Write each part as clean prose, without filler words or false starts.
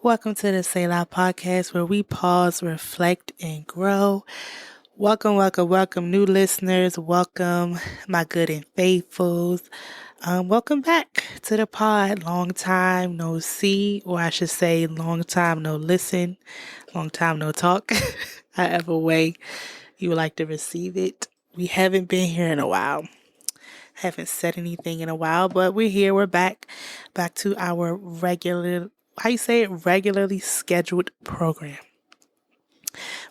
Welcome to the Selah podcast where we pause, reflect, and grow. Welcome, new listeners. Welcome, my good and faithfuls. Welcome back to the pod. Long time no see, or I should say, long time no listen, long time no talk. However way you would like to receive it. We haven't been here in a while. Haven't said anything in a while, but we're here. We're back to our regularly scheduled program.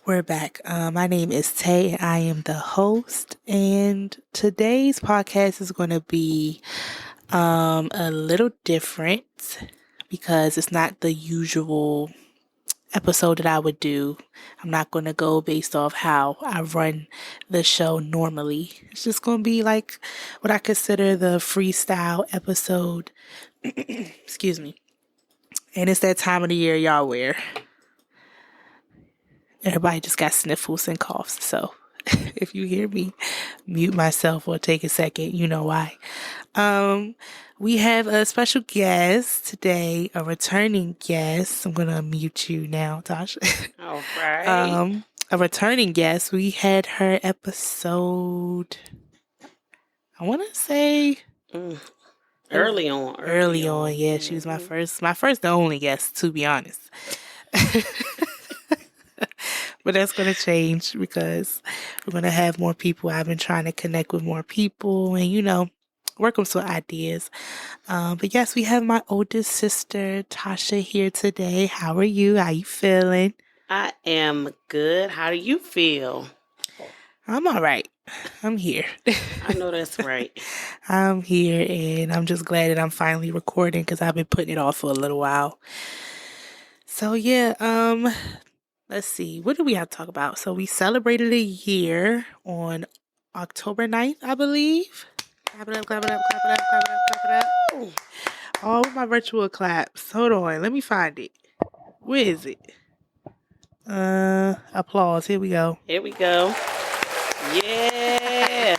We're back. My name is Tay, and I am the host. And today's podcast is going to be a little different because it's not the usual episode that I would do. I'm not going to go based off how I run the show normally. It's just going to be like what I consider the freestyle episode. Excuse me. And it's that time of the year, y'all, where everybody just got sniffles and coughs. So if you hear me mute myself or take a second, you know why. We have a special guest today, a returning guest. I'm going to mute you now, Tasha. All right. A returning guest. We had her episode, I want to say Early on. Yeah, she was my first and only guest, to be honest. But that's going to change because we're going to have more people. I've been trying to connect with more people and, work on some ideas. But yes, we have my oldest sister, Tasha, here today. How are you? How you feeling? I am good. How do you feel? I'm all right. I'm here. I know that's right. I'm here, and I'm just glad that I'm finally recording because I've been putting it off for a little while. So yeah, let's see. What do we have to talk about? So we celebrated a year on October 9th, I believe. Clap it up, clap it up, clap it up, clap it up, clap it up. All my virtual claps. Hold on, let me find it. Where is it? Applause. Here we go. Here we go. Yeah.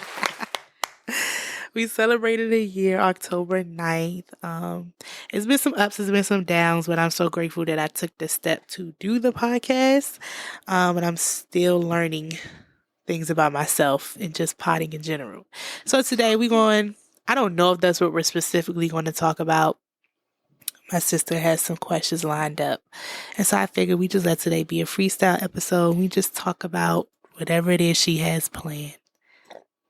We celebrated a year, October 9th. It's been some ups, it's been some downs, but I'm so grateful that I took the step to do the podcast. And I'm still learning things about myself and just potting in general. So today I don't know if that's what we're specifically going to talk about. My sister has some questions lined up. And so I figured we just let today be a freestyle episode. We just talk about whatever it is she has planned.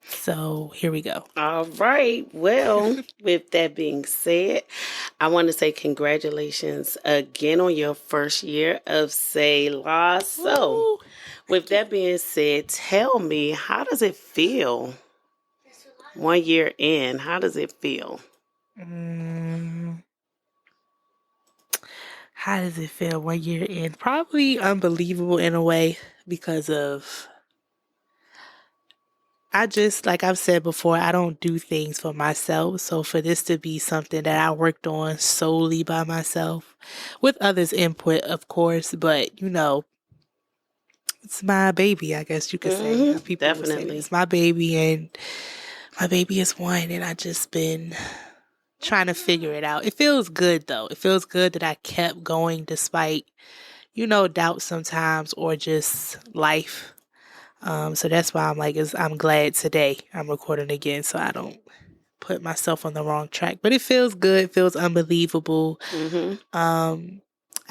So here we go. All right. Well, with that being said, I want to say congratulations again on your first year of Selah. So, with that being said, tell me, how does it feel? 1 year in, how does it feel? How does it feel 1 year in? Probably unbelievable in a way because of, like I've said before, I don't do things for myself. So for this to be something that I worked on solely by myself, with others' input, of course, but it's my baby, I guess you could say. People definitely. would say it's my baby, and my baby is one, and I just been trying to figure it out. It feels good though. It feels good that I kept going despite, doubt sometimes or just life. So that's why I'm glad today I'm recording again so I don't put myself on the wrong track. But it feels good. It feels unbelievable.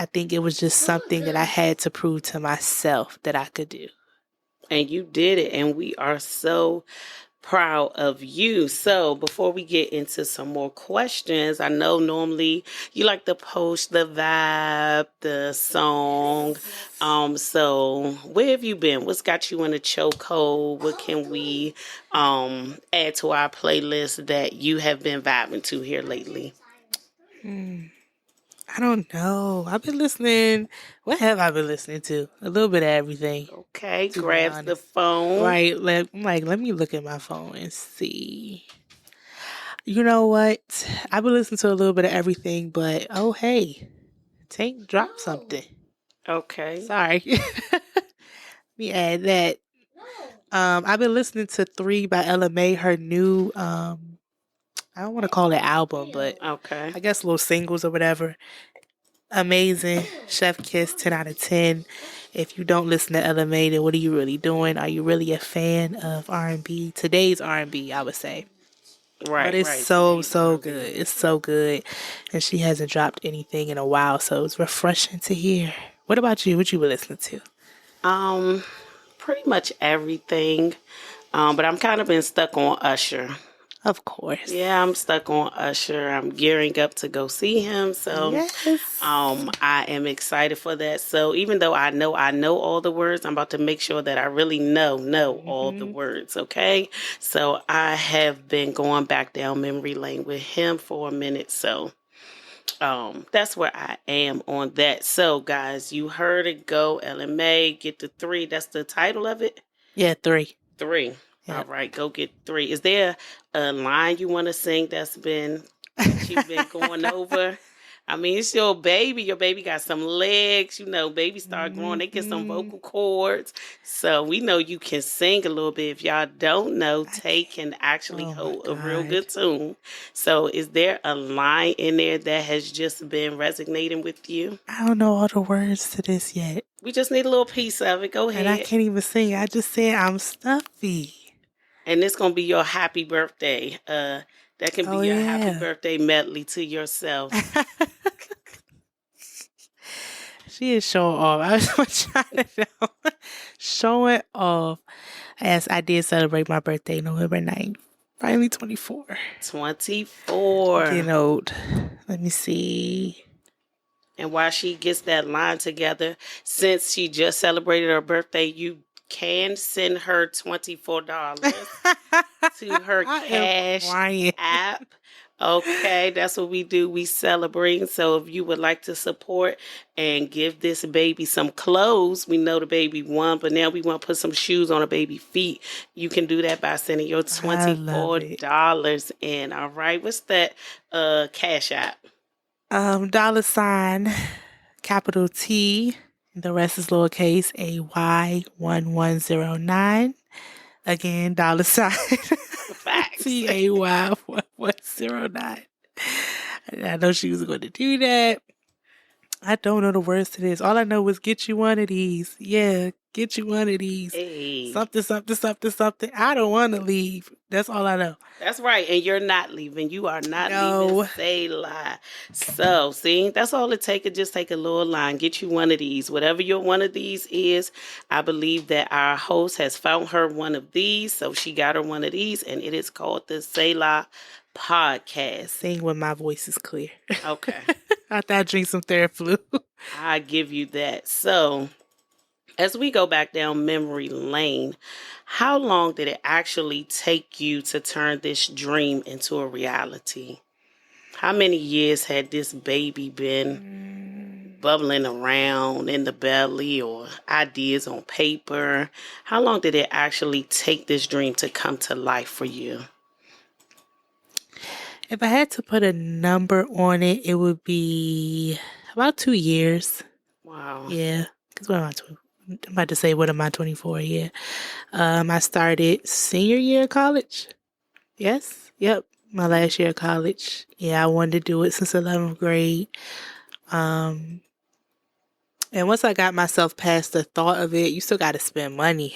I think it was just something that I had to prove to myself that I could do. And you did it. And we are so proud of you. So before we get into some more questions, I know normally you like to post the vibe, the song. So where have you been? What's got you in a chokehold? What can we add to our playlist that you have been vibing to here lately? I don't know. I've been listening. What have I been listening to? A little bit of everything. Okay, grab the phone. Right. Let me look at my phone and see. You know what? I've been listening to a little bit of everything, but oh, hey, Tank dropped something. Okay. Sorry. Let me add that. I've been listening to 3 by Ella May, her new, I don't want to call it album, but okay, I guess little singles or whatever. Amazing. Chef Kiss, 10 out of 10. If you don't listen to LMA, then what are you really doing? Are you really a fan of R&B? Today's R&B, I would say. But Right, it's right. so, Today's so R&B. good. It's so good. And she hasn't dropped anything in a while, so it's refreshing to hear. What about you? What you were listening to? Um, Pretty much everything. But I'm kind of been stuck on Usher. Of course. Yeah, I'm stuck on Usher. I'm gearing up to go see him. So Yes. I am excited for that. So even though I know all the words, I'm about to make sure that I really know all the Hmm. words, okay? So I have been going back down memory lane with him for a minute. So that's where I am on that. So guys, you heard it go. LMA, get the three. That's the title of it. Yeah, 3. Three. All Yep. right, go get three. Is there a line you want to sing that you've been going over? I mean, it's your baby. Your baby got some legs. You know, babies start growing. They get some Hmm. vocal cords. So we know you can sing a little bit. If y'all don't know, I Tay can't. can actually Oh my hold a real God. good tune. So is there a line in there that has just been resonating with you? I don't know all the words to this yet. We just need a little piece of it. Go And I ahead. can't even sing. I just said I'm stuffy. And it's gonna be your happy birthday. That can be Oh, your happy yeah. birthday medley to yourself. She is showing off. I was trying to know. Showing off. As I did celebrate my birthday November 9th. Finally 24. Getting 24. old. Let me see. And while she gets that line together, since she just celebrated her birthday, you can send her $24 to her I am cash crying. app. Okay, that's what we do. We celebrate. So if you would like to support and give this baby some clothes, we know the baby won, but now we want to put some shoes on a baby's feet. You can do that by sending your I love it. $24 in. All right. What's that cash app? $, capital T. The rest is lowercase AY1109. Again, $. Facts. TAY1109. I know she was going to do that. I don't know the words to this. All I know is get you one of these. Yeah, get you one of these. Hey. Something, something, something, something. I don't want to leave. That's all I know. That's right. And you're not leaving. You are not leaving No. Selah. So, see, that's all it takes. Just take a little line. Get you one of these. Whatever your one of these is, I believe that our host has found her one of these. So she got her one of these, and it is called the Selah Podcast. Sing when my voice is clear. Okay. After I drink some Theraflu. I give you that. So, as we go back down memory lane, how long did it actually take you to turn this dream into a reality? How many years had this baby been bubbling around in the belly or ideas on paper? How long did it actually take this dream to come to life for you? If I had to put a number on it, it would be about 2 years. Wow. Yeah. Because what am I, I'm about to say, what am I, 24? Yeah. I started senior year of college. Yes. Yep. My last year of college. Yeah, I wanted to do it since 11th grade. Um, and once I got myself past the thought of it, you still got to spend money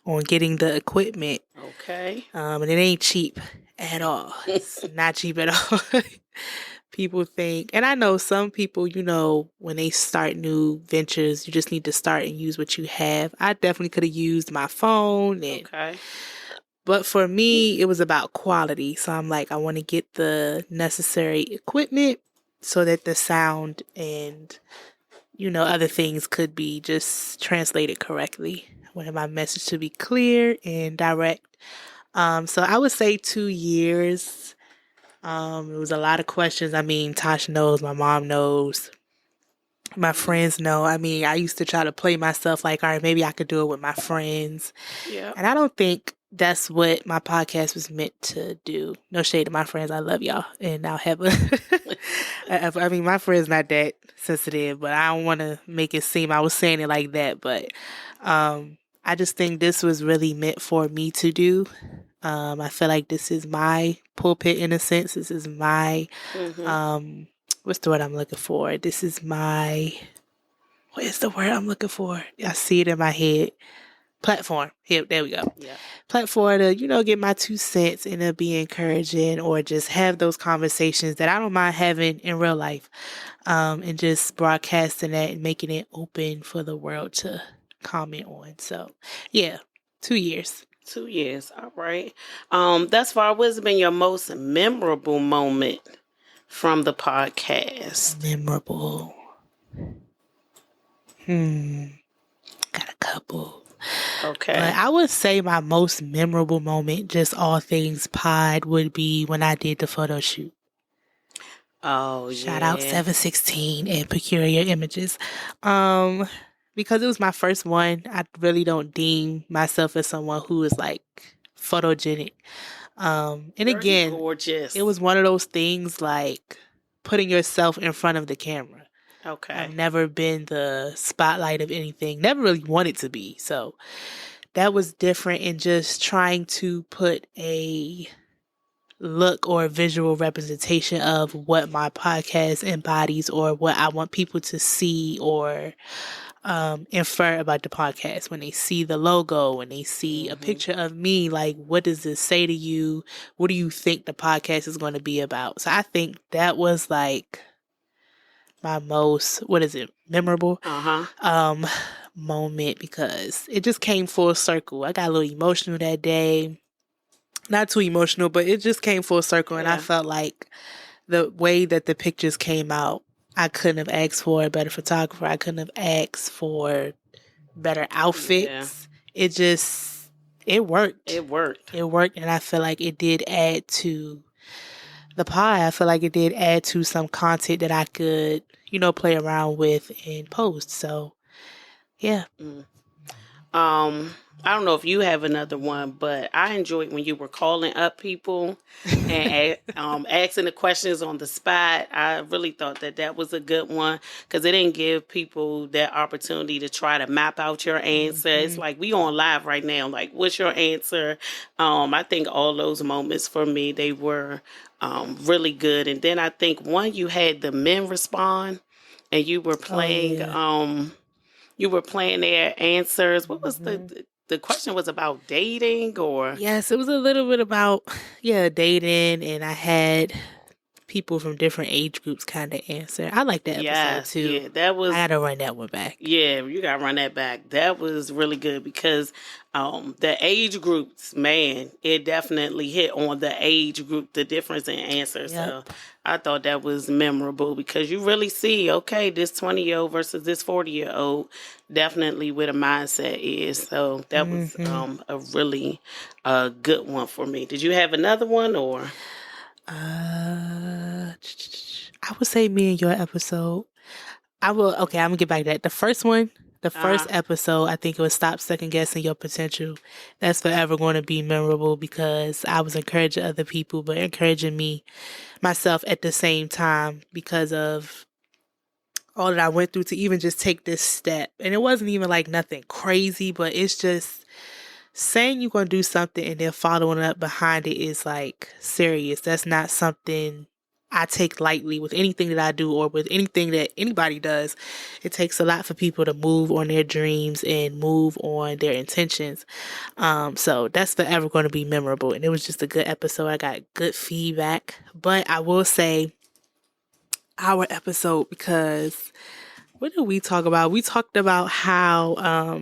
on getting the equipment. Okay. And it ain't cheap at all. It's not cheap at all. People think, and I know some people, when they start new ventures, you just need to start and use what you have. I definitely could have used my phone Okay. but for me, it was about quality. So I'm like, I want to get the necessary equipment so that the sound and, other things could be just translated correctly. I wanted my message to be clear and direct. So I would say 2 years. It was a lot of questions. I mean, Tasha knows, my mom knows, my friends know. I mean, I used to try to play myself like, all right, maybe I could do it with my friends. Yeah. And I don't think that's what my podcast was meant to do. No shade to my friends. I love y'all. And I'll have I mean, my friend's not that sensitive, but I don't want to make it seem I was saying it like that. But I just think this was really meant for me to do. I feel like this is my pulpit in a sense. This is my Mm-hmm. um, what's the word I'm looking for? This is my, what is the word I'm looking for? I see it in my head. Platform. Here, there we go. Yeah. Platform to, get my 2 cents and to be encouraging or just have those conversations that I don't mind having in real life. And just broadcasting that and making it open for the world to comment on. So, yeah, 2 years. 2 years. All right. Thus far, what's been your most memorable moment from the podcast? Memorable. Got a couple. Okay. But I would say my most memorable moment, just all things pod, would be when I did the photo shoot. Oh, Shout yeah. out 716 and Peculiar Images. Because it was my first one, I really don't deem myself as someone who is like photogenic. And Girl, you again, gorgeous. it was one of those things like putting yourself in front of the camera. Okay. I've never been the spotlight of anything, never really wanted to be. So that was different in just trying to put a look or a visual representation of what my podcast embodies or what I want people to see or infer about the podcast. When they see the logo, when they see a picture of me, like, what does this say to you? What do you think the podcast is going to be about? So I think that was like my most, memorable moment, because it just came full circle. I got a little emotional that day. Not too emotional, but it just came full circle. And I felt like the way that the pictures came out, I couldn't have asked for a better photographer. I couldn't have asked for better outfits. Yeah. It worked. It worked. It worked. And I feel like it did add to the pie. I feel like it did add to some content that I could, play around with and post. So, yeah. I don't know if you have another one, but I enjoyed when you were calling up people and asking the questions on the spot. I really thought that was a good one because it didn't give people that opportunity to try to map out your answer. It's like we on live right now. Like, what's your answer? I think all those moments for me, they were really good. And then I think one, you had the men respond and you were playing. You were playing their answers. What was the question was about dating or? Yes, it was a little bit about, dating. And I had people from different age groups kind of answer. I like that episode too. Yeah, that was. I had to run that one back. Yeah, you got to run that back. That was really good because the age groups, man, it definitely hit on the age group, the difference in answers. Yep. So I thought that was memorable because you really see, okay, this 20-year-old versus this 40-year-old, definitely where the mindset is. So that was a really good one for me. Did you have another one or? I would say me and your episode. I'm gonna get back to that. The first one, the first episode, I think it was Stop Second Guessing Your Potential. That's forever going to be memorable because I was encouraging other people, but encouraging myself at the same time because of all that I went through to even just take this step. And it wasn't even like nothing crazy, but it's just saying you're going to do something and then following up behind it is like serious. That's not something I take lightly with anything that I do or with anything that anybody does. It takes a lot for people to move on their dreams and move on their intentions. So that's forever going to be memorable. And it was just a good episode. I got good feedback. But I will say our episode, because what did we talk about? We talked about how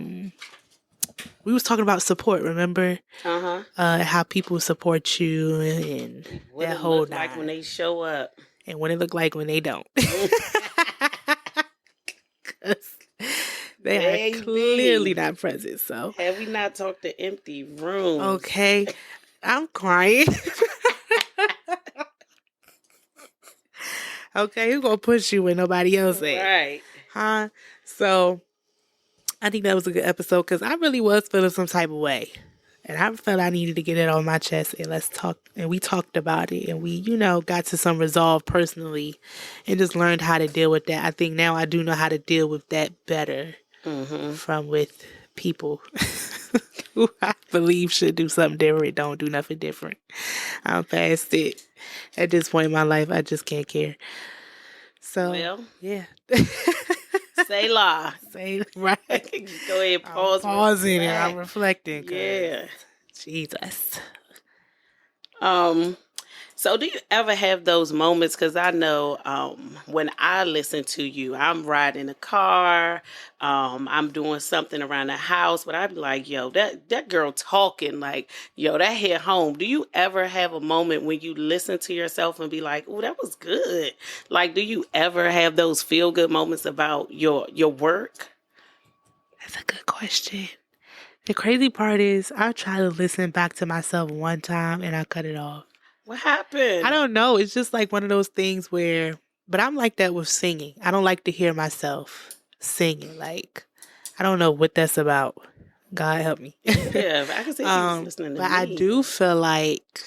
we was talking about support, remember? How people support you and what that it whole look like when they show up. And what it look like when they don't. They are clearly not present, so. Have we not talked to empty rooms? Okay. I'm crying. Okay, who's gonna push you when nobody else is? Right. Huh? So I think that was a good episode because I really was feeling some type of way. And I felt I needed to get it on my chest and let's talk. And we talked about it and we, got to some resolve personally and just learned how to deal with that. I think now I do know how to deal with that better from with people who I believe should do something different, don't do nothing different. I'm past it. At this point in my life, I just can't care. So, Well, yeah. Selah. Say right. Go ahead, I'm pause, pausing and I'm reflect. reflecting because Yeah. Jesus. Um, So, do you ever have those moments? Because I know when I listen to you, I'm riding a car, I'm doing something around the house, but I'd be like, yo, that girl talking, like, yo, that hit home. Do you ever have a moment when you listen to yourself and be like, oh, that was good? Like, do you ever have those feel good moments about your work? That's a good question. The crazy part is I try to listen back to myself one time and I cut it off. What I happened? don't know. It's just like one of those things where, but I'm like that with singing. I don't like to hear myself singing. Like, I don't know what that's about. God help me. Yeah, I can see if you was listening to But I me. do feel like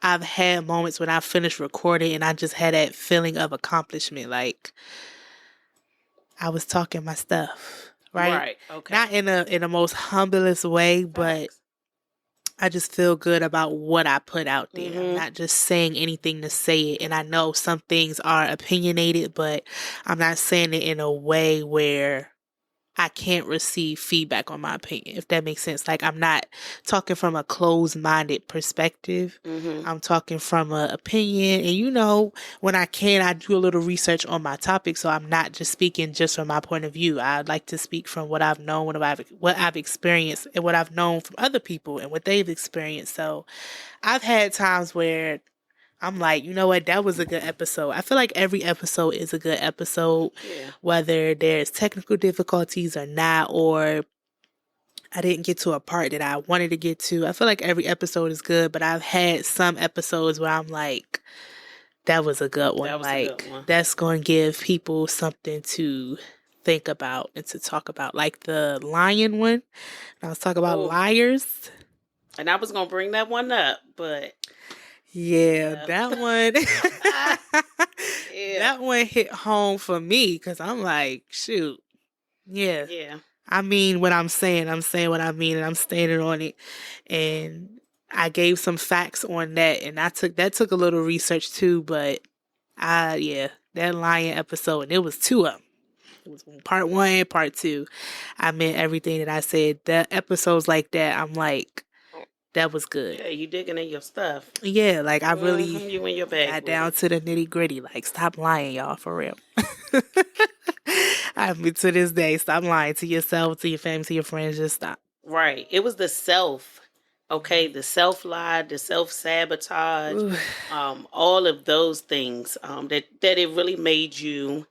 I've had moments when I finished recording and I just had that feeling of accomplishment. Like I was talking my stuff, right? Right. Okay. Not in a most humblest way, but Facts. I just feel good about what I put out there. I'm Mm-hmm. not just saying anything to say it. And I know some things are opinionated, but I'm not saying it in a way where I can't receive feedback on my opinion, if that makes sense. Like I'm not talking from a closed-minded perspective. Mm-hmm. I'm talking from an opinion. And when I can, I do a little research on my topic. So I'm not just speaking just from my point of view. I like to speak from what I've known, what I've experienced, and what I've known from other people and what they've experienced. So I've had times where I'm like, you know what, that was a good episode. I feel like every episode is a good episode, Yeah. whether there's technical difficulties or not, or I didn't get to a part that I wanted to get to. I feel like every episode is good, but I've had some episodes where I'm like, that was a good That one. was a good Like, one. that's going to give people something to think about and to talk about. Like the lion one. I was talking about Oh, liars. and I was gonna bring that one up, but Yeah, yeah, that one. yeah, That one hit home for me because I'm like, shoot, yeah. yeah, I mean what I'm saying what I mean, and I'm standing on it. And I gave some facts on that, and that took a little research too. But yeah, that lion episode, and it was two of them. It was part one, part two. I meant everything that I said. The episodes like that, I'm like, that was good. yeah. You digging in your stuff. Yeah, like I really You in your bag got with down it. to the nitty gritty. Like, stop lying, y'all, for real. I mean, to this day, stop lying to yourself, to your family, to your friends. Just stop. Right. It was the self. Okay, the self lie, the self sabotage, Ooh. all of those things. That it really made you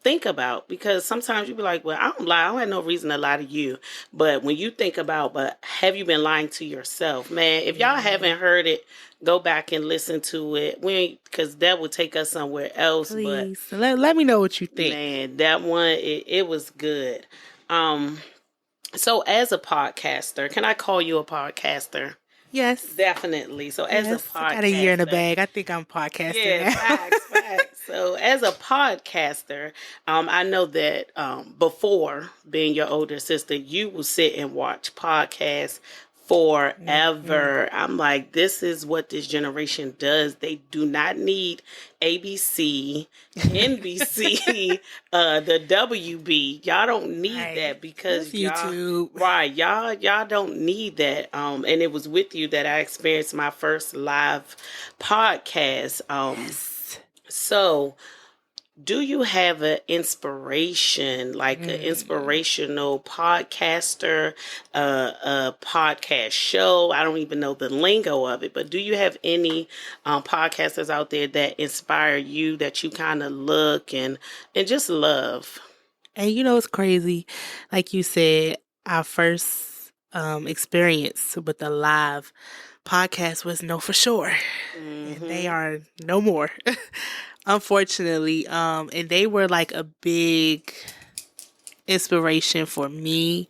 think about, because sometimes you be like, well, I don't lie, I don't have no reason to lie to you. But when you think about, but have you been lying to yourself? Man, if y'all Yeah. haven't heard it, go back and listen to it. Because that would take us somewhere else. But Please let me know what you think. man, that one, it was good. um so as a podcaster, can I call you a podcaster? Yes, Definitely. So as a yes. I got a year in the podcaster, bag. I think I'm podcasting yeah, now. facts, facts. So, as a podcaster, I know that before being your older sister, you will sit and watch podcasts Mhm. forever. I'm like, this is what this generation does. They do not need ABC, NBC, the WB. Y'all don't need Right. that Just because y'all. YouTube. Right, y'all don't need that. And it was with you that I experienced my first live podcast. Yes. So do you have an inspiration, like an Mm. inspirational podcaster, a podcast show? I don't even know the lingo of it, but do you have any podcasters out there that inspire you, that you kind of look and just love? And it's crazy. Like you said, our first experience with the live podcast was No For Sure. And they Mm-hmm. are no more. Unfortunately. And they were like a big inspiration for me.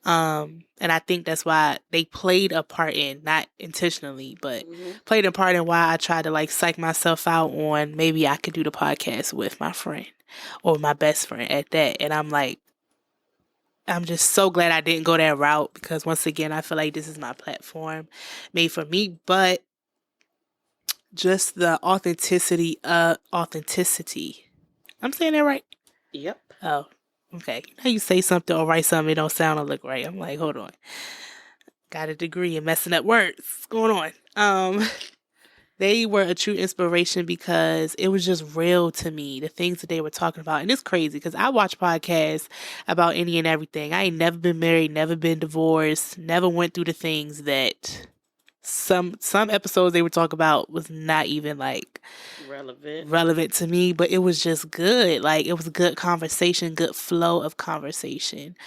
And I think that's why they played a part in, not intentionally, but Mm-hmm. played a part in why I tried to like psych myself out on maybe I could do the podcast with my friend or my best friend at that. And I'm like, I'm just so glad I didn't go that route because once again, I feel like this is my platform made for me. But just the authenticity. I'm saying that right? Yep. Oh, okay. You know, you say something or write something, it don't sound or look right. I'm like, hold on. Got a degree in messing up words. What's going on? They were a true inspiration because it was just real to me, the things that they were talking about. And it's crazy because I watch podcasts about any and everything. I ain't never been married, never been divorced, never went through the things that some episodes they would talk about was not even like Relevant. relevant to me, but it was just good. Like it was a good conversation, good flow of conversation.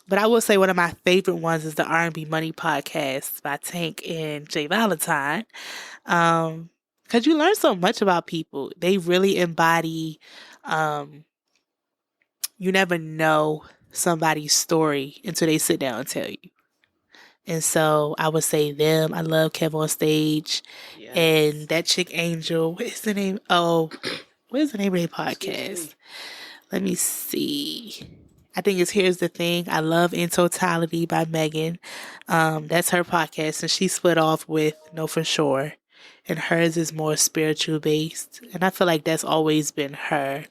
But I will say one of my favorite ones is the R&B Money podcast by Tank and Jay Valentine. Because you learn so much about people. They really embody, um, you never know somebody's story until they sit down and tell you. And so I would say them. I love Kev on Stage. Yes. And that chick Angel. What is the name? Oh, what is the name of their Excuse me. podcast? Let me see. I think it's Here's the Thing. I love In Totality by Megan. That's her podcast, and she split off with No For Sure. And hers is more spiritual based. And I feel like that's always been her.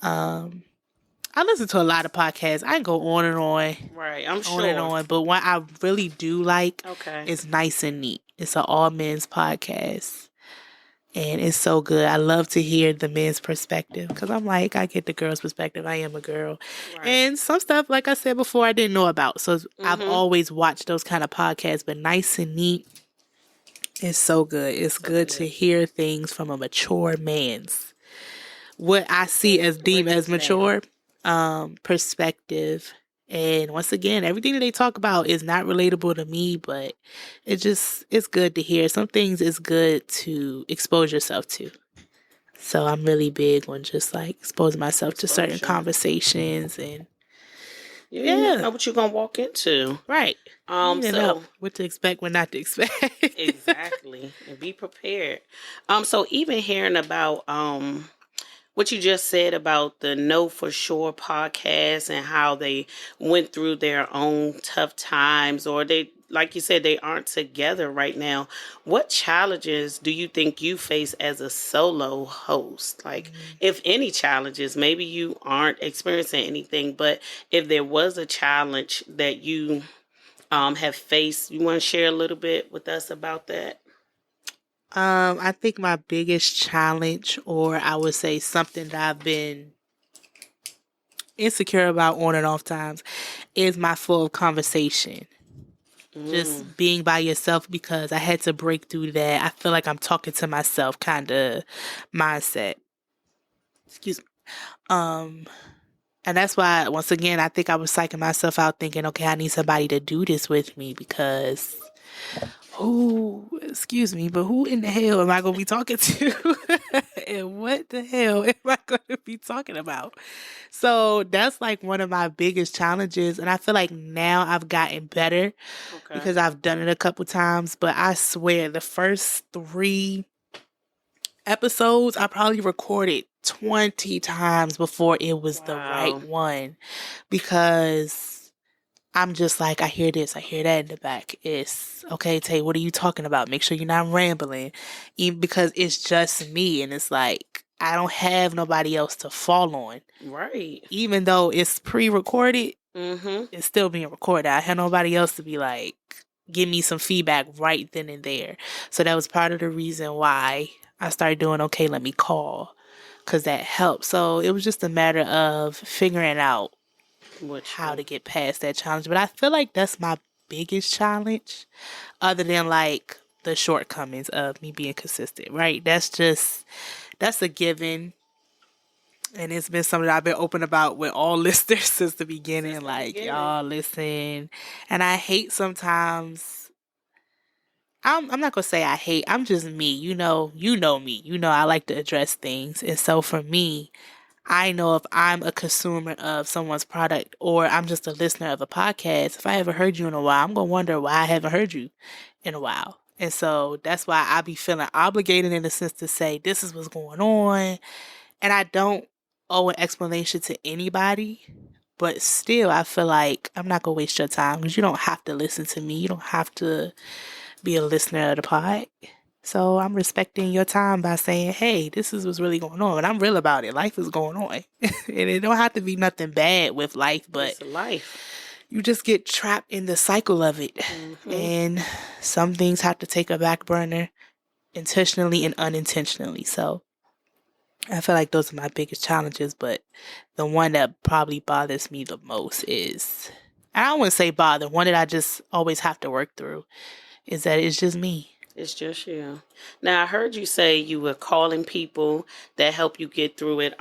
Um, I listen to a lot of podcasts. I can go Right. I'm on and sure. on. But what I really do like Okay. is Nice and Neat. It's an all men's podcast. And it's so good. I love to hear the men's perspective because I'm like, I get the girl's perspective. I am a girl. Right. And some stuff, like I said before, I didn't know about. So I've Mm-hmm. always watched those kind of podcasts. But Nice and Neat is so good. It's So good to good. hear things from a mature man's, what I see as deemed Break as this down. mature perspective. And once again, everything that they talk about is not relatable to me, but it's good to hear. Some things is good to expose yourself to. So I'm really big on just like exposing myself to certain Exposure. conversations and Yeah, you never yeah, know what you're gonna walk into. right. You need to know So what to expect, what not to expect. exactly, and be prepared. So even hearing about what you just said about the Know For Sure podcast and how they went through their own tough times, or they, like you said, they aren't together right now. What challenges do you think you face as a solo host? Like, if any challenges, maybe you aren't experiencing anything, but if there was a challenge that you have faced, you want to share a little bit with us about that? I think my biggest challenge, or I would say something that I've been insecure about on and off times, is my flow of conversation. Mm, Just being by yourself because I had to break through that. I feel like I'm talking to myself kind of mindset. Excuse me. Um, and that's why, once again, I think I was psyching myself out thinking, okay, I need somebody to do this with me because excuse me, but who in the hell am I going to be talking to? And what the hell am I going to be talking about? So that's like one of my biggest challenges. And I feel like now I've gotten better okay. because I've done it a couple times. But I swear, the first 3 episodes, I probably recorded 20 times before it was the right Wow. one because I'm just like, I hear this, I hear that in the back. It's okay, Tay, what are you talking about? Make sure you're not rambling. Even because it's just me and it's like, I don't have nobody else to fall on. Right. Even though it's pre recorded, Mm-hmm. it's still being recorded. I had nobody else to be like, give me some feedback right then and there. So that was part of the reason why I started doing okay, let me call. Because that helped. So it was just a matter of figuring out Which how one? to get past that challenge. But I feel like that's my biggest challenge, other than like the shortcomings of me being consistent, right? That's a given. And it's been something that I've been open about with all listeners since the beginning. Since the Like, beginning. y'all listen. And I hate sometimes. I'm not gonna say I hate. I'm just me. You know me. You know I like to address things. And so for me, I know if I'm a consumer of someone's product or I'm just a listener of a podcast, if I haven't heard you in a while, I'm going to wonder why I haven't heard you in a while. And so that's why I be feeling obligated in a sense to say, this is what's going on. And I don't owe an explanation to anybody. But still, I feel like I'm not going to waste your time because you don't have to listen to me. You don't have to be a listener of the pod. So I'm respecting your time by saying, hey, this is what's really going on. And I'm real about it. Life is going on. And it don't have to be nothing bad with life, but It's life. you just get trapped in the cycle of it. Hmm. And some things have to take a back burner intentionally and unintentionally. So I feel like those are my biggest challenges, but the one that probably bothers me the most is, I don't want to say bother, one that I just always have to work through is that it's just me. It's just you. Now I heard you say you were calling people that help you get through it.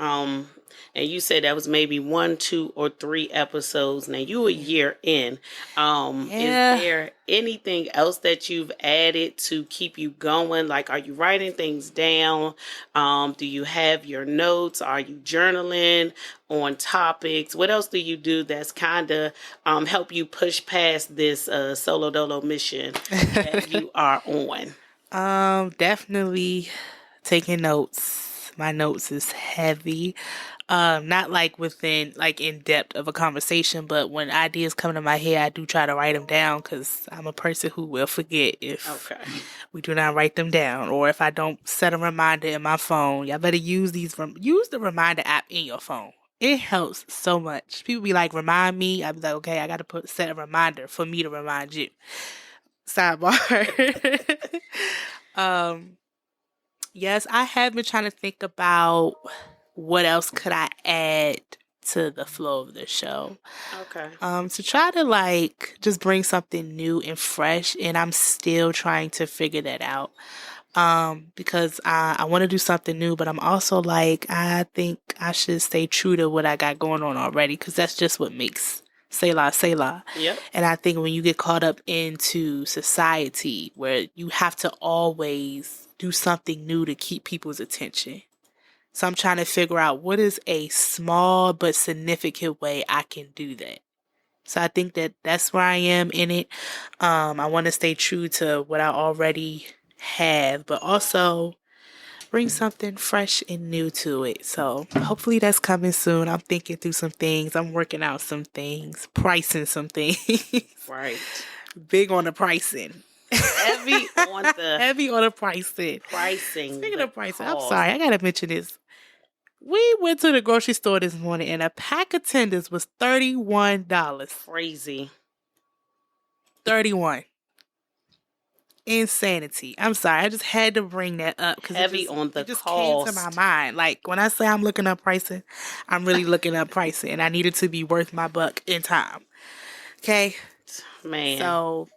And you said that was maybe 1, 2, or 3 episodes. Now you a year in. Is Yeah. there anything else that you've added to keep you going? Like, are you writing things down? Do you have your notes? Are you journaling on topics? What else do you do that's kind of help you push past this solo dolo mission that you are on? Definitely taking notes. My notes is heavy. Not like within, like in depth of a conversation, but when ideas come to my head, I do try to write them down because I'm a person who will forget if Okay. we do not write them down, or if I don't set a reminder in my phone. Y'all better use the reminder app in your phone. It helps so much. People be like, remind me. I be like, okay, I gotta set a reminder for me to remind you. Sidebar. um, yes, I have been trying to think about what else could I add to the flow of the show. Okay. To try to like just bring something new and fresh, and I'm still trying to figure that out. Because I want to do something new, but I'm also like, I think I should stay true to what I got going on already, because that's just what makes Selah Selah. Yep. And I think when you get caught up into society where you have to always do something new to keep people's attention. So I'm trying to figure out what is a small but significant way I can do that. So I think that that's where I am in it. I want to stay true to what I already have, but also bring something fresh and new to it. So hopefully that's coming soon. I'm thinking through some things. I'm working out some things, pricing some things. Right. Big on the pricing. Heavy on the Heavy on the pricing. pricing, Speaking the of pricing, I'm cost. sorry, I gotta mention this. We went to the grocery store this morning and a pack of tenders was $31. Crazy. 31. Insanity. I'm sorry. I just had to bring that up because Heavy on the it just came to my cost. mind. Like when I say I'm looking up pricing, I'm really looking up pricing and I needed to be worth my buck in time. Okay? Man. So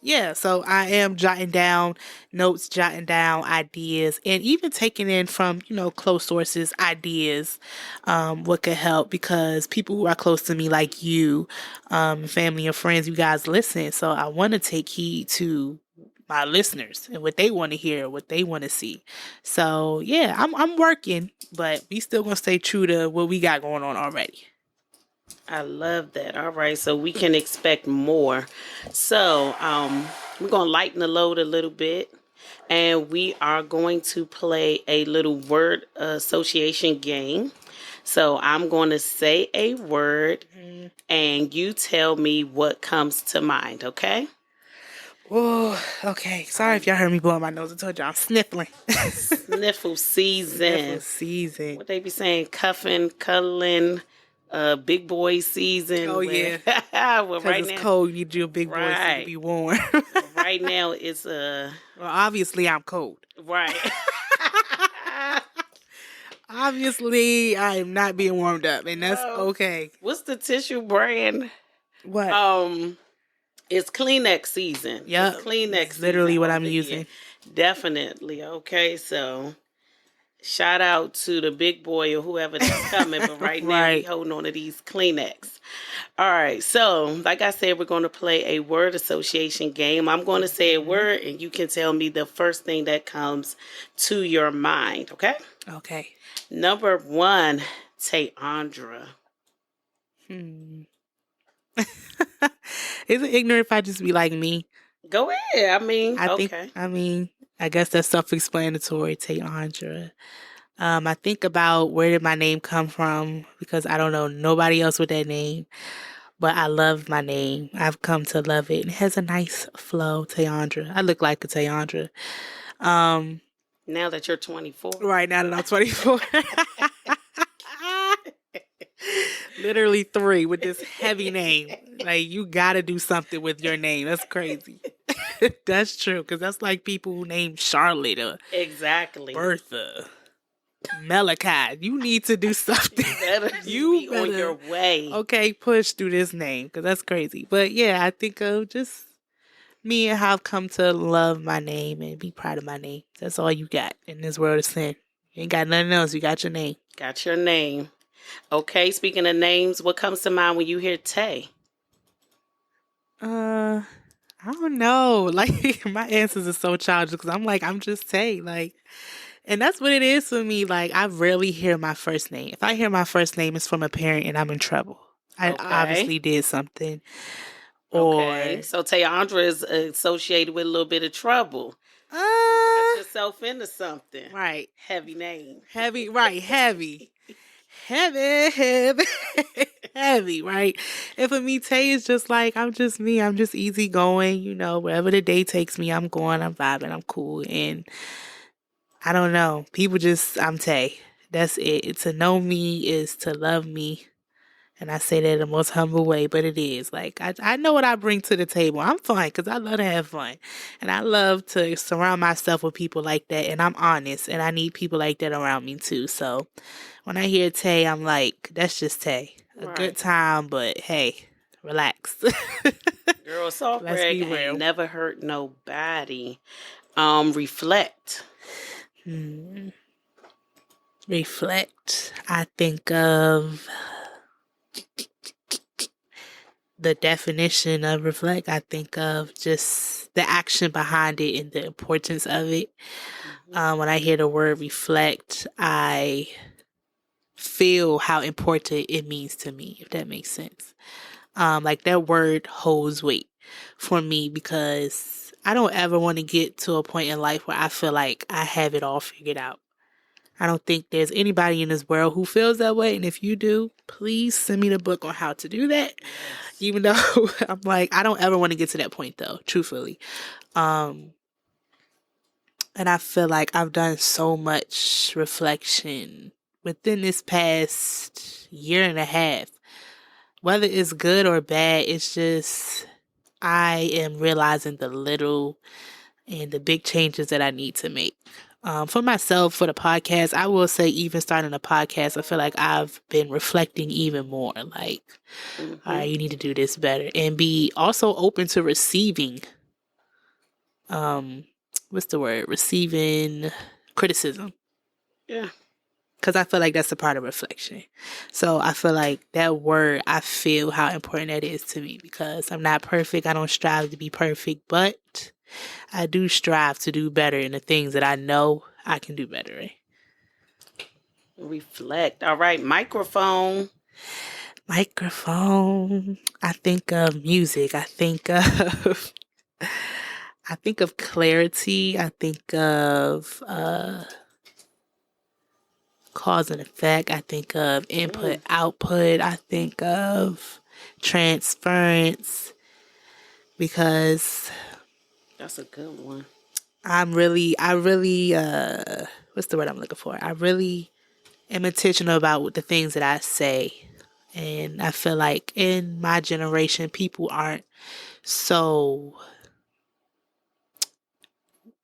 yeah, so I am jotting down notes, jotting down ideas, and even taking in from, close sources, ideas, what could help because people who are close to me, like you, family and friends, you guys listen. So I want to take heed to my listeners and what they want to hear, what they want to see. So yeah, I'm working, but we still gonna stay true to what we got going on already. I love that. All right, so we can expect more. So, we're going to lighten the load a little bit, and we are going to play a little word association game. So, I'm going to say a word, and you tell me what comes to mind, okay? Oh, okay. Sorry if y'all heard me blowing my nose. I told you I'm sniffling. Sniffle Sniffle season. season. What they be saying? Cuffing, cuddling, big boy season. Oh yeah. Well, Because right it's now, cold, you do a big voice so you can right. be warm. Right now it's Well, obviously I'm cold. right. Obviously, I am not being warmed up, and that's Oh, okay. what's the tissue brand? What? It's Kleenex season. Yep. It's Kleenex It's literally season what I'm over here. using. Definitely. Okay, so shout out to the big boy or whoever that's coming, but right now we Right. holding on to these Kleenex. All right, so like I said, we're going to play a word association game. I'm going to say a word, and you can tell me the first thing that comes to your mind. Okay. Okay. Number 1, Tayandra. Hmm. Is it ignorant if I just be like me? Go ahead. I mean, I think, okay. I guess that's self-explanatory, Tayandra. I think about where did my name come from because I don't know nobody else with that name, but I love my name. I've come to love it. It has a nice flow, Tayandra. I look like a Tayandra. Um, Now that you're 24. right now that I'm 24. Literally 3 with this heavy name. Like, you gotta do something with your name. That's crazy. That's true, because that's like people who name Charlotte or Exactly. Bertha, Malachi. You need to do something. You better be on your way. Okay, push through this name, because that's crazy. But yeah, I think of just me and how I've come to love my name and be proud of my name. That's all you got in this world of sin. You ain't got nothing else. You got your name. Got your name. Okay, speaking of names, what comes to mind when you hear Tay? I don't know. Like, my answers are so childish because I'm like, I'm just Tay. Like, and that's what it is for me. Like, I rarely hear my first name. If I hear my first name, it's from a parent and I'm in trouble. I Okay. obviously did something. Okay, Or, so Tayandra is associated with a little bit of trouble. You got yourself into something. right. Heavy name. Heavy, right. Heavy. Heavy, heavy, right? And for me, Tay is just like, I'm just me. I'm just easygoing, wherever the day takes me, I'm going, I'm vibing, I'm cool. And I don't know. I'm Tay. That's it. To know me is to love me. And I say that in the most humble way, but it is. Like, I know what I bring to the table. I'm fun because I love to have fun. And I love to surround myself with people like that. And I'm honest. And I need people like that around me too. So when I hear Tay, I'm like, that's just Tay. A good time, but hey, relax. Girl, soft Let's break be real. ain't never hurt nobody. Reflect. Reflect. I think of the definition of reflect. I think of just the action behind it and the importance of it. When I hear the word reflect, I feel how important it means to me, if that makes sense. Like, that word holds weight for me because I don't ever want to get to a point in life where I feel like I have it all figured out. I don't think there's anybody in this world who feels that way. And if you do, please send me the book on how to do that. Yes. Even though I'm like, I don't ever want to get to that point though, truthfully. And I feel like I've done so much reflection within this past year and a half. Whether it's good or bad, it's just I am realizing the little and the big changes that I need to make. For myself, for the podcast, I will say even starting a podcast, I feel like I've been reflecting even more. Like, all right, you need to do this better. And be also open to receiving, what's the word? Receiving criticism. Yeah. Because I feel like that's a part of reflection. So I feel like that word, I feel how important that is to me because I'm not perfect. I don't strive to be perfect, but I do strive to do better in the things that I know I can do better in. Reflect. All right, microphone. Microphone. I think of music. I think of clarity. I think of cause and effect. I think of input, output. I think of transference because that's a good one. I really, what's the word I'm looking for? I really am intentional about the things that I say. And I feel like in my generation, people aren't so,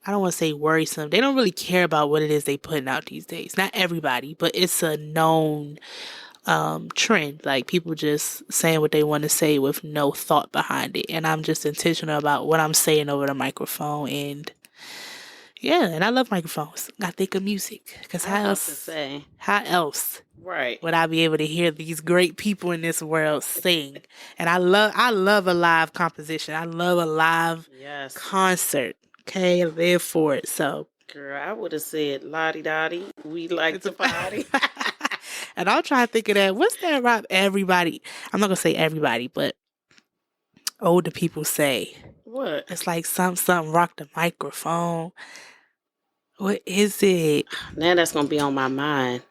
I don't want to say worrisome. They don't really care about what it is they putting out these days. Not everybody, but it's a known trend. Like, people just saying what they want to say with no thought behind it. And I'm just intentional about what I'm saying over the microphone. And yeah, and I love microphones. I think of music because how else would I be able to hear these great people in this world sing? And I love a live composition. I love a live concert. Okay, I live for it. So, girl, I would have said lottie dottie. We like to party. And I'll try to think of that. What's that rap? Everybody. I'm not gonna say everybody, but older people say. What? It's like something rock the microphone. What is it? Now that's gonna be on my mind.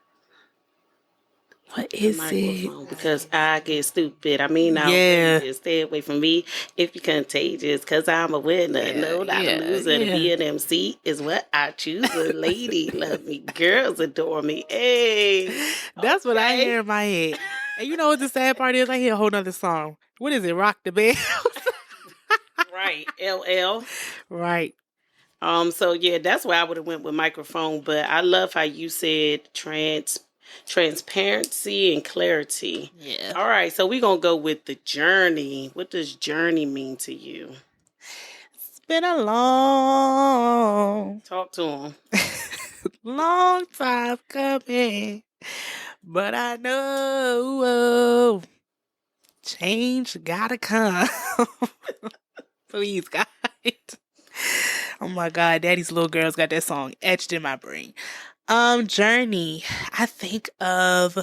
What The is it? microphone, because I get stupid. I mean, Yeah. outrageous. Stay away from me if you're contagious, because I'm a winner. Yeah, No, not a yeah, loser. To yeah. be an MC is what I choose. A lady love me. Girls adore me. Hey, That's what I okay. hear in my head. And you know what the sad part is? I hear a whole nother song. What is it? Rock the Bell? Right, LL. Right. So yeah, that's why I would have went with microphone. But I love how you said transparency and clarity. Yeah. All right, so we're gonna go with the journey. What does journey mean to you? It's been a long, Talk to him. long time coming. But I know change gotta come. Please, God. Oh my God, Daddy's Little Girl's got that song etched in my brain. Journey. I think of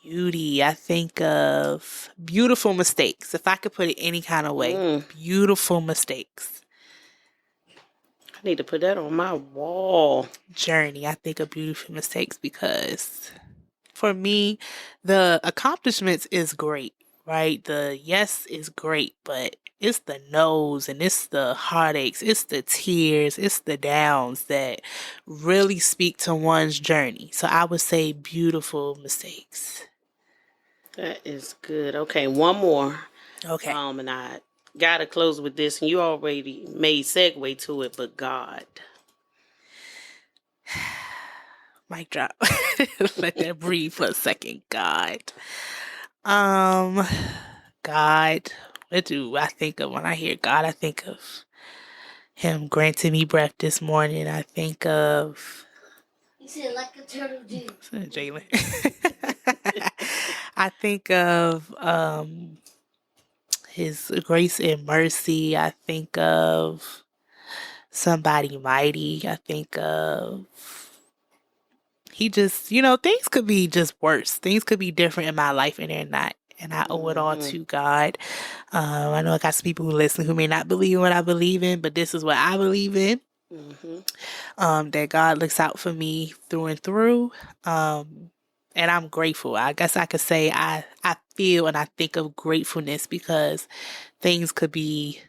beauty. I think of beautiful mistakes. If I could put it any kind of way, I beautiful mistakes. need to put that on my wall. Journey. I think of beautiful mistakes because for me, the accomplishments is great, right? The yes is great, but it's the no's and it's the heartaches, it's the tears, it's the downs that really speak to one's journey. So I would say beautiful mistakes. That is good. Okay, one more. Okay. And I gotta close with this, and you already made segue to it, but God. Mic drop. Let that breathe for a second. God. Um, God. What do I think of when I hear God? I think of Him granting me breath this morning. I think of You said like a turtle do. Jalen. I think of His grace and mercy. I think of somebody mighty. I think of He just, things could be just worse. Things could be different in my life and they're not. And I owe it all Mhm. to God. I know I got some people who listen who may not believe in what I believe in, but this is what I believe in. Mhm. That God looks out for me through and through. And I'm grateful. I guess I could say I feel and I think of gratefulness because things could be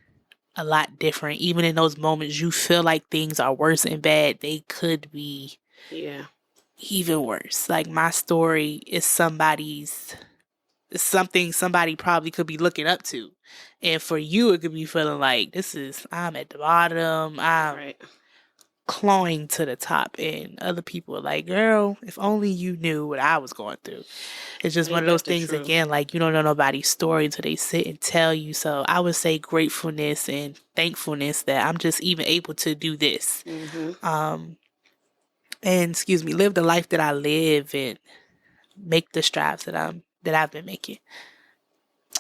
a lot different. Even in those moments you feel like things are worse and bad, they could be Yeah. even worse. Like my story is something somebody probably could be looking up to. And for you, it could be feeling like I'm at the bottom, I'm Right. clawing to the top. And other people are like, girl, if only you knew what I was going through. It's just one Ain't of those that the things, truth? again, like you don't know nobody's story until they sit and tell you. So I would say gratefulness and thankfulness that I'm just even able to do this. Mhm. And live the life that I live and make the strides that I've been making.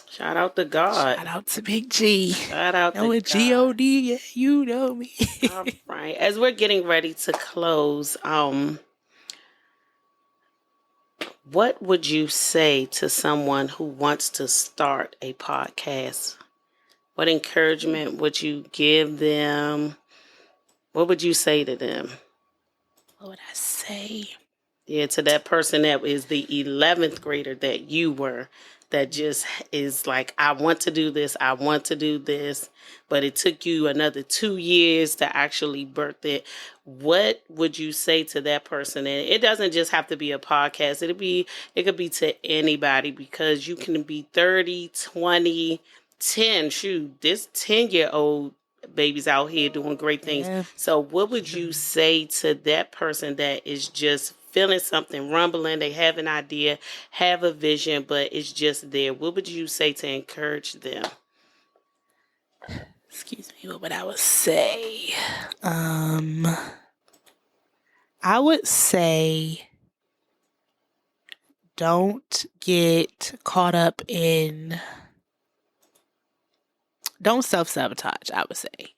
Shout out to God. Shout out to Big G. Shout out Know to it God. G-O-D, yeah, you know me. All right. As we're getting ready to close, what would you say to someone who wants to start a podcast? What encouragement would you give them? What would you say to them? What would I say? Yeah, to that person that is the 11th grader that you were, that just is like, I want to do this, I want to do this, but it took you another 2 years to actually birth it. What would you say to that person? And it doesn't just have to be a podcast. It could be to anybody, because you can be 30, 20, 10. Shoot, this 10-year-old babies out here doing great things. Yeah. So what would you say to that person that is just feeling something rumbling? They have an idea, have a vision, but it's just there. What would you say to encourage them? Excuse me, what would I would say? I would say don't get caught up don't self-sabotage, I would say.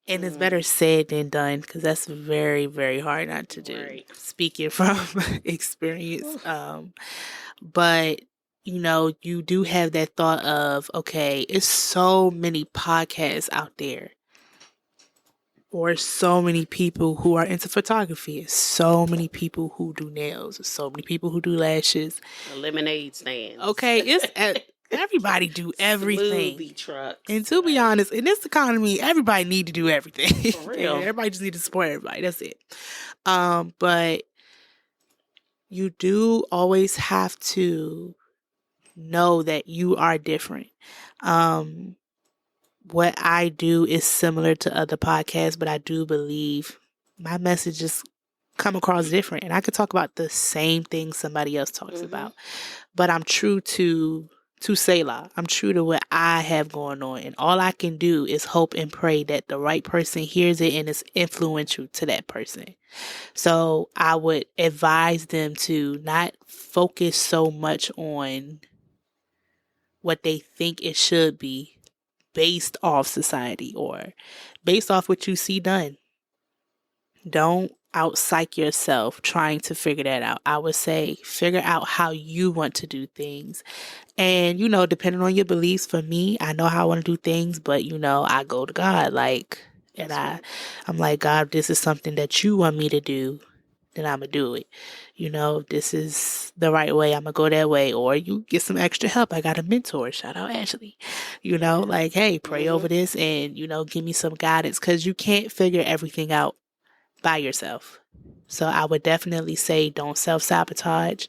And it's better said than done because that's very, very hard not to do. Right. Speaking from experience. But you do have that thought of, okay, it's so many podcasts out there. or so many people who are into photography, so many people who do nails, so many people who do lashes. The lemonade stands. Okay, everybody do everything. Smoothie trucks. And to be honest, in this economy, everybody need to do everything. For real. Everybody just need to support everybody. That's it. But you do always have to know that you are different. What I do is similar to other podcasts, but I do believe my messages come across different. And I could talk about the same thing somebody else talks about. But I'm true to Selah. I'm true to what I have going on. And all I can do is hope and pray that the right person hears it and is influential to that person. So I would advise them to not focus so much on what they think it should be based off society or based off what you see done. Don't out-psych yourself trying to figure that out. I would say figure out how you want to do things. And, depending on your beliefs, for me, I know how I want to do things, but, I go to God. I'm like, God, this is something that you want me to do, then I'm going to do it. This is the right way, I'm going to go that way. Or you get some extra help. I got a mentor. Shout out Ashley. Hey, pray over this and, give me some guidance because you can't figure everything out by yourself. So I would definitely say don't self-sabotage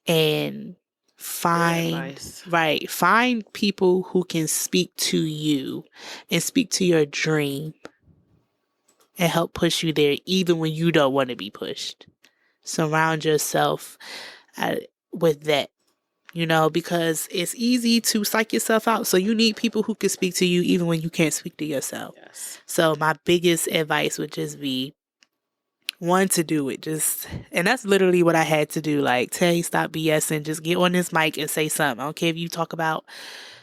and find people who can speak to you and speak to your dream and help push you there even when you don't want to be pushed. Surround yourself with that, because it's easy to psych yourself out. So you need people who can speak to you even when you can't speak to yourself. Yes. So my biggest advice would just be one, to do it. And that's literally what I had to do. Like, Tay, stop BSing. Just get on this mic and say something. I don't care if you talk about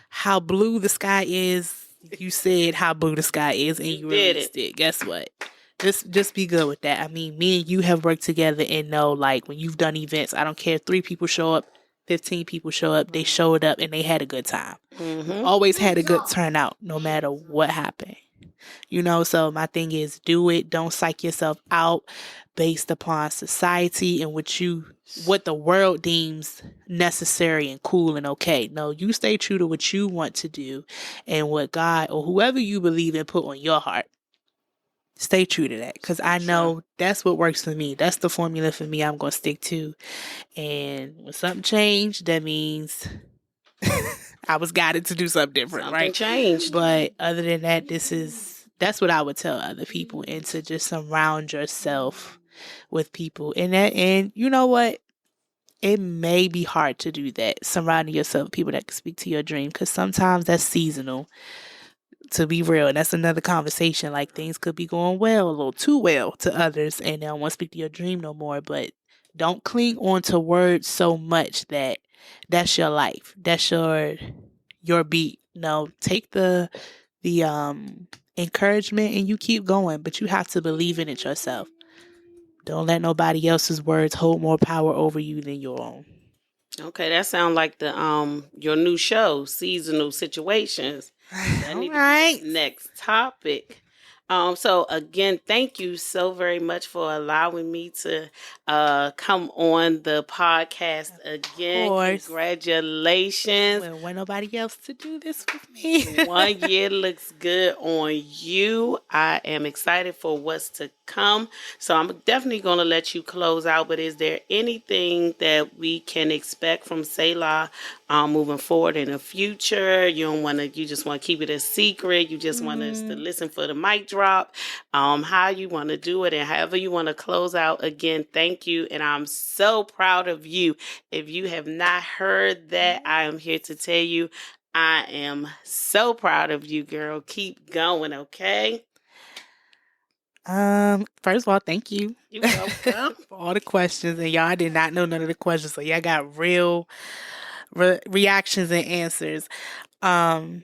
how blue the sky is. You said how blue the sky is and you released it. Guess what? Just be good with that. I mean, me and you have worked together and know, like, when you've done events, I don't care if 3 people show up, 15 people show up, they showed up and they had a good time. Always had a good turnout, no matter what happened. So my thing is, do it. Don't psych yourself out based upon society and what the world deems necessary and cool and okay. No, you stay true to what you want to do and what God or whoever you believe in put on your heart. Stay true to that, because I know that's what works for me. That's the formula for me I'm going to stick to. And when something changed, that means I was guided to do something different, something right? Changed. But other than that, that's what I would tell other people, and to just surround yourself with people. And you know what? It may be hard to do that, surrounding yourself with people that can speak to your dream, because sometimes that's seasonal. To be real, and that's another conversation. Like, things could be going well, a little too well to others, and they don't want to speak to your dream no more. But don't cling on to words so much that that's your life. That's your beat. No, take the encouragement and you keep going, but you have to believe in it yourself. Don't let nobody else's words hold more power over you than your own. Okay, that sounds like your new show, Seasonal Situations. That All right. Next topic. So again, thank you so very much for allowing me to come on the podcast again. Congratulations. Well, when nobody else to do this with me. 1 year looks good on you. I am excited for what's to come. So I'm definitely going to let you close out. But is there anything that we can expect from Selah moving forward in the future? You just want to keep it a secret. You just want us to listen for the mic drop. How you want to do it and however you want to close out. Again, thank you. And I'm so proud of you. If you have not heard that, I am here to tell you, I am so proud of you, girl. Keep going, okay? First of all, thank you. You're welcome. For all the questions. And y'all did not know none of the questions, so y'all got real reactions and answers. I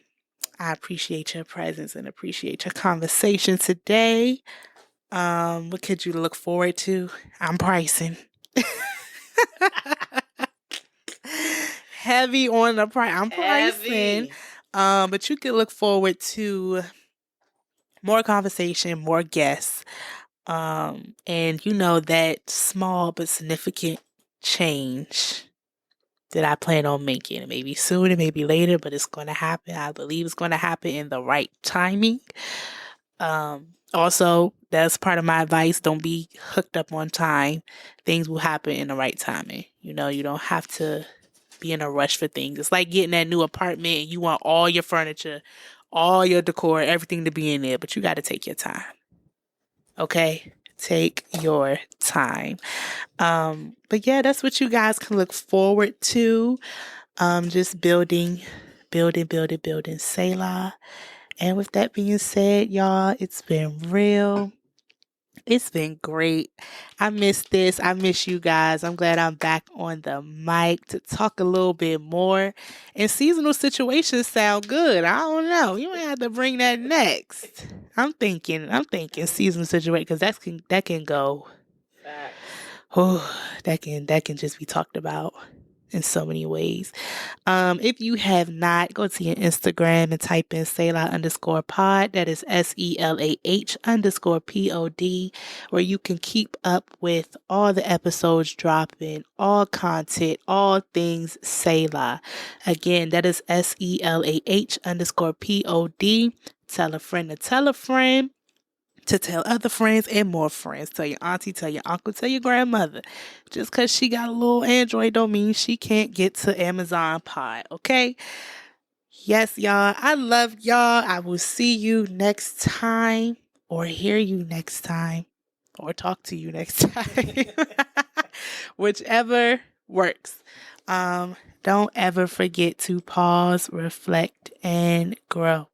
appreciate your presence and appreciate your conversation today. What could you look forward to? I'm pricing. Heavy on the price. I'm pricing. But you can look forward to more conversation, more guests. And you know that small but significant change that I plan on making. It may be soon, it may be later, but it's going to happen. I believe it's going to happen in the right timing. Also, that's part of my advice. Don't be hooked up on time. Things will happen in the right timing. You know, you don't have to be in a rush for things. It's like getting that new apartment and you want all your furniture, all your decor, everything to be in there, but you got to take your time. Okay? Take your time. But yeah, that's what you guys can look forward to. Just building Selah. And with that being said, y'all, it's been real. It's been great. I miss this. I miss you guys. I'm glad I'm back on the mic to talk a little bit more. And seasonal situations sound good. I don't know. You might have to bring that next. I'm thinking seasonal situation because that can go. Facts. Oh, that can just be talked about in so many ways. If you have not, go to your Instagram and type in Selah_pod. That is SELAH_POD, where you can keep up with all the episodes dropping, all content, all things Selah. Again, that is SELAH_POD. Tell a friend to tell a friend to tell other friends and more friends. Tell your auntie, tell your uncle, tell your grandmother. Just because she got a little Android don't mean she can't get to Amazon Pod, okay? Yes, y'all. I love y'all. I will see you next time or hear you next time or talk to you next time. Whichever works. Don't ever forget to pause, reflect, and grow.